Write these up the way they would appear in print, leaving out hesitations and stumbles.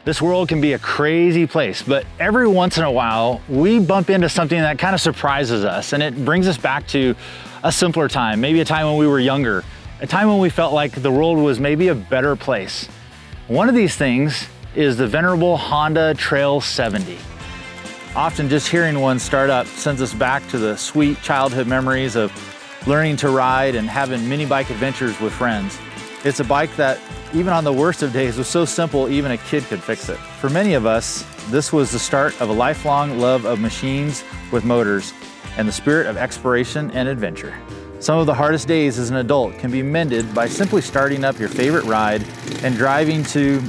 This world can be a crazy place, but every once in a while, we bump into something that kind of surprises us, and it brings us back to a simpler time, maybe a time when we were younger, a time when we felt like the world was maybe a better place. One of these things is the venerable Honda Trail 70. Often just hearing one start up sends us back to the sweet childhood memories of learning to ride and having mini bike adventures with friends. It's a bike that, even on the worst of days, was so simple even a kid could fix it. For many of us, this was the start of a lifelong love of machines with motors and the spirit of exploration and adventure. Some of the hardest days as an adult can be mended by simply starting up your favorite ride and driving to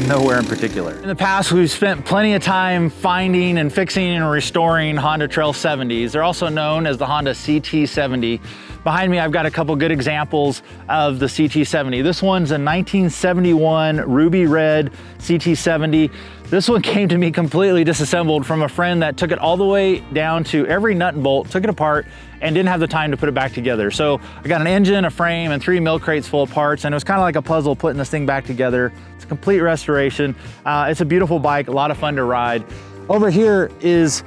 nowhere in particular. In the past, we've spent plenty of time finding and fixing and restoring Honda Trail 70s. They're also known as the Honda CT70. Behind me, I've got a couple good examples of the CT70. This one's a 1971 ruby red CT70. This one came to me completely disassembled from a friend that took it all the way down to every nut and bolt, took it apart, and didn't have the time to put it back together. So I got an engine, a frame, and 3 milk crates full of parts, and it was kind of like a puzzle putting this thing back together. It's a complete restoration. It's a beautiful bike, a lot of fun to ride. Over here is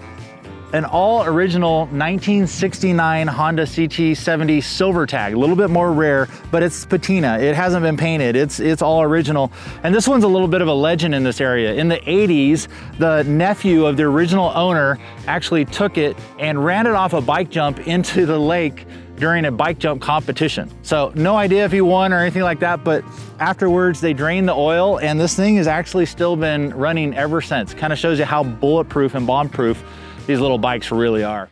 an all original 1969 Honda CT70 silver tag, a little bit more rare, but it's patina. It hasn't been painted. It's all original. And this one's a little bit of a legend in this area. In the 80s, the nephew of the original owner actually took it and ran it off a bike jump into the lake during a bike jump competition. So no idea if he won or anything like that, but afterwards they drained the oil and this thing has actually still been running ever since. Kind of shows you how bulletproof and bomb-proof these little bikes really are.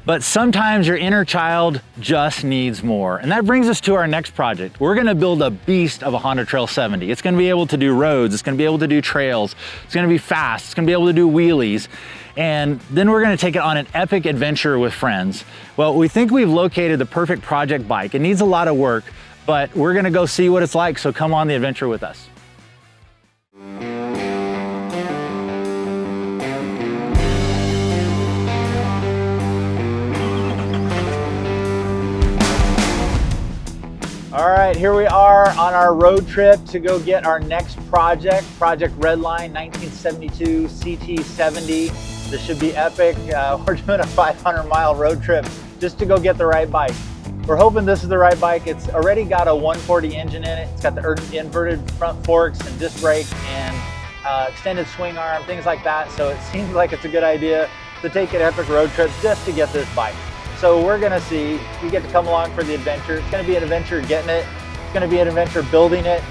But sometimes your inner child just needs more. And that brings us to our next project. We're gonna build a beast of a Honda Trail 70. It's gonna be able to do roads, it's gonna be able to do trails, it's gonna be fast, it's gonna be able to do wheelies. And then we're gonna take it on an epic adventure with friends. Well, we think we've located the perfect project bike. It needs a lot of work, but we're gonna go see what it's like, so come on the adventure with us. All right, here we are on our road trip to go get our next project, Project Redline 1972 CT70. This should be epic. We're doing a 500-mile road trip just to go get the right bike. We're hoping this is the right bike. It's already got a 140 engine in it. It's got the inverted front forks and disc brake and extended swing arm, things like that. So it seems like it's a good idea to take an epic road trip just to get this bike. So we're gonna see, we get to come along for the adventure. It's gonna be an adventure getting it. It's gonna be an adventure building it.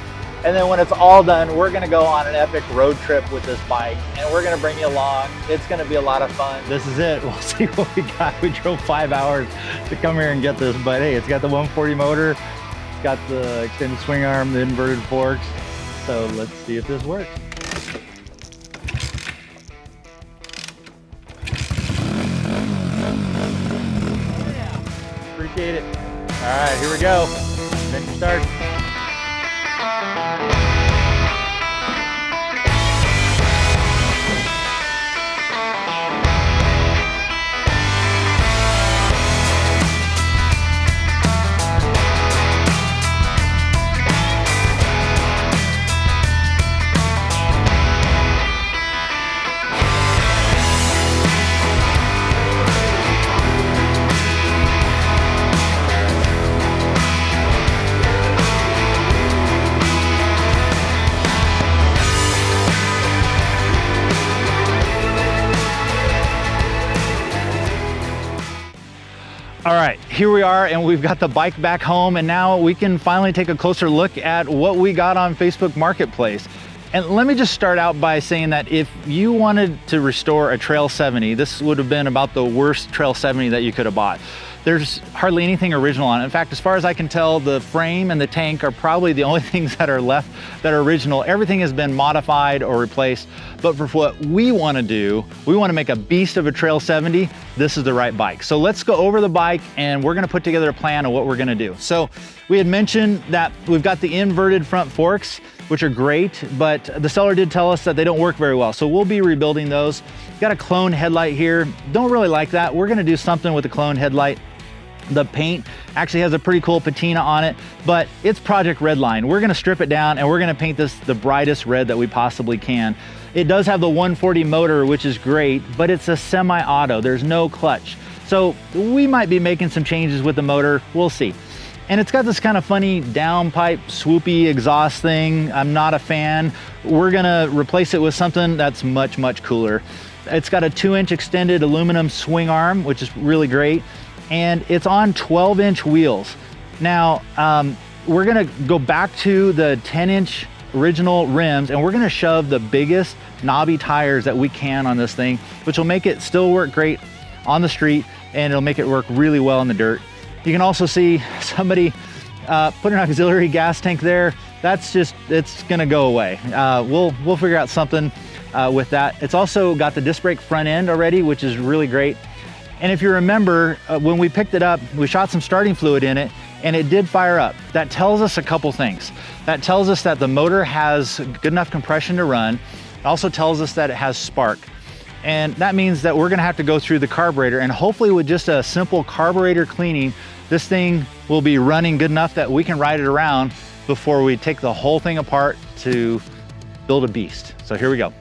And then when it's all done, we're gonna go on an epic road trip with this bike and we're gonna bring you along. It's gonna be a lot of fun. This is it, we'll see what we got. We drove 5 hours to come here and get this, but hey, it's got the 140 motor, it's got the extended swing arm, the inverted forks. So let's see if this works. Appreciate it. All right, here we go. Adventure starts. All right, here we are and we've got the bike back home and now we can finally take a closer look at what we got on Facebook Marketplace. And let me just start out by saying that if you wanted to restore a Trail 70, this would have been about the worst Trail 70 that you could have bought. There's hardly anything original on it. In fact, as far as I can tell, the frame and the tank are probably the only things that are left that are original. Everything has been modified or replaced. But for what we want to do, we want to make a beast of a Trail 70. This is the right bike. So let's go over the bike and we're going to put together a plan of what we're going to do. So we had mentioned that we've got the inverted front forks, which are great, but the seller did tell us that they don't work very well. So we'll be rebuilding those. Got a clone headlight here. Don't really like that. We're going to do something with the clone headlight. The paint actually has a pretty cool patina on it, but it's Project Redline. We're gonna strip it down and we're gonna paint this the brightest red that we possibly can. It does have the 140 motor, which is great, but it's a semi-auto. There's no clutch. So we might be making some changes with the motor, we'll see. And it's got this kind of funny downpipe swoopy exhaust thing. I'm not a fan. We're gonna replace it with something that's much, much cooler. It's got a 2-inch extended aluminum swing arm, which is really great. And it's on 12-inch wheels. Now, we're gonna go back to the 10-inch original rims, and we're gonna shove the biggest knobby tires that we can on this thing, which will make it still work great on the street, and it'll make it work really well in the dirt. You can also see somebody put an auxiliary gas tank there. That's just, it's gonna go away. We'll figure out something with that. It's also got the disc brake front end already, which is really great. And if you remember, when we picked it up, we shot some starting fluid in it and it did fire up. That tells us a couple things. That tells us that the motor has good enough compression to run. It also tells us that it has spark. And that means that we're gonna have to go through the carburetor, and hopefully with just a simple carburetor cleaning, this thing will be running good enough that we can ride it around before we take the whole thing apart to build a beast. So here we go.